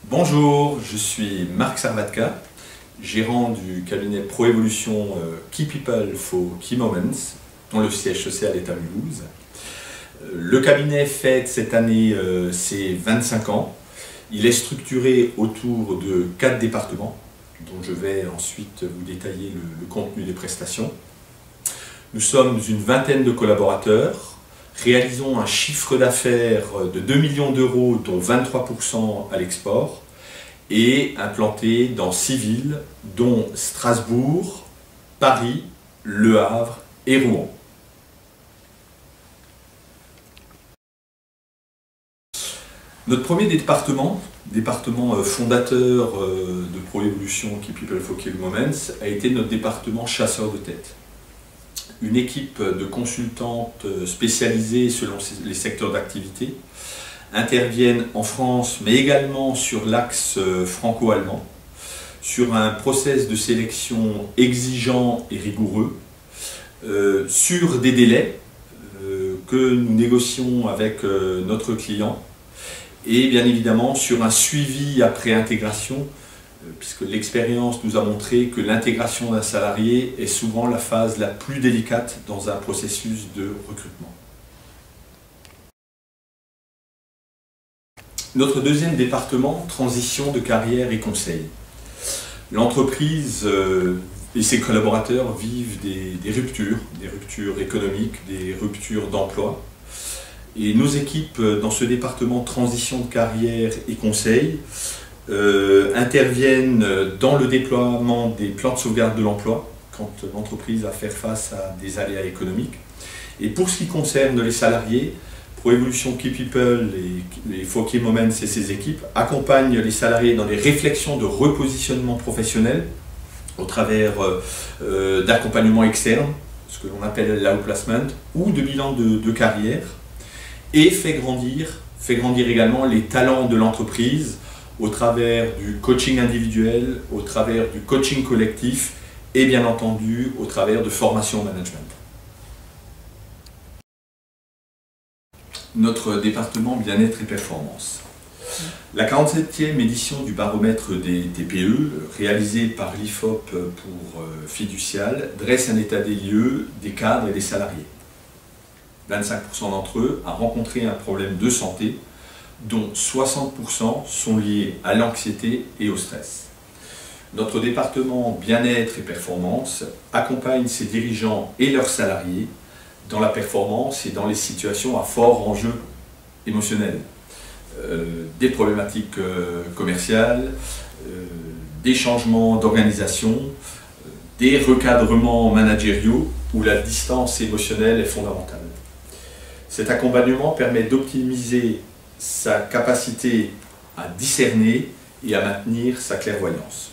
Bonjour, je suis Marc Sarvatka, gérant du cabinet Proévolution Key People for Key Moments, dont le siège social est à Mulhouse. Le cabinet fête cette année ses 25 ans. Il est structuré autour de 4 départements, dont je vais ensuite vous détailler le contenu des prestations. Nous sommes une vingtaine de collaborateurs, réalisons un chiffre d'affaires de 2 millions d'euros, dont 23% à l'export, et implantés dans 6 villes, dont Strasbourg, Paris, Le Havre et Rouen. Notre premier département fondateur de Proévolution Key People for Key Moments, a été notre département chasseur de tête. Une équipe de consultantes spécialisées selon les secteurs d'activité interviennent en France, mais également sur l'axe franco-allemand, sur un process de sélection exigeant et rigoureux, sur des délais que nous négocions avec notre client, et bien évidemment sur un suivi après intégration, puisque l'expérience nous a montré que l'intégration d'un salarié est souvent la phase la plus délicate dans un processus de recrutement. Notre deuxième département, transition de carrière et conseil. L'entreprise et ses collaborateurs vivent des ruptures économiques, des ruptures d'emploi. Et nos équipes dans ce département transition de carrière et conseil interviennent dans le déploiement des plans de sauvegarde de l'emploi quand l'entreprise a à faire face à des aléas économiques. Et pour ce qui concerne les salariés, Proévolution Key People et for Key Moments et ses équipes accompagnent les salariés dans des réflexions de repositionnement professionnel au travers d'accompagnement externe, ce que l'on appelle l'outplacement, ou de bilan de carrière, et fait grandir également les talents de l'entreprise au travers du coaching individuel, au travers du coaching collectif et bien entendu au travers de formation au management. Notre département bien-être et performance. La 47e édition du baromètre des TPE, réalisée par l'IFOP pour Fiducial, dresse un état des lieux des cadres et des salariés. 25% d'entre eux ont rencontré un problème de santé, dont 60% sont liés à l'anxiété et au stress. Notre département bien-être et performance accompagne ses dirigeants et leurs salariés dans la performance et dans les situations à fort enjeu émotionnel. Des problématiques commerciales, des changements d'organisation, des recadrements managériaux où la distance émotionnelle est fondamentale. Cet accompagnement permet d'optimiser sa capacité à discerner et à maintenir sa clairvoyance.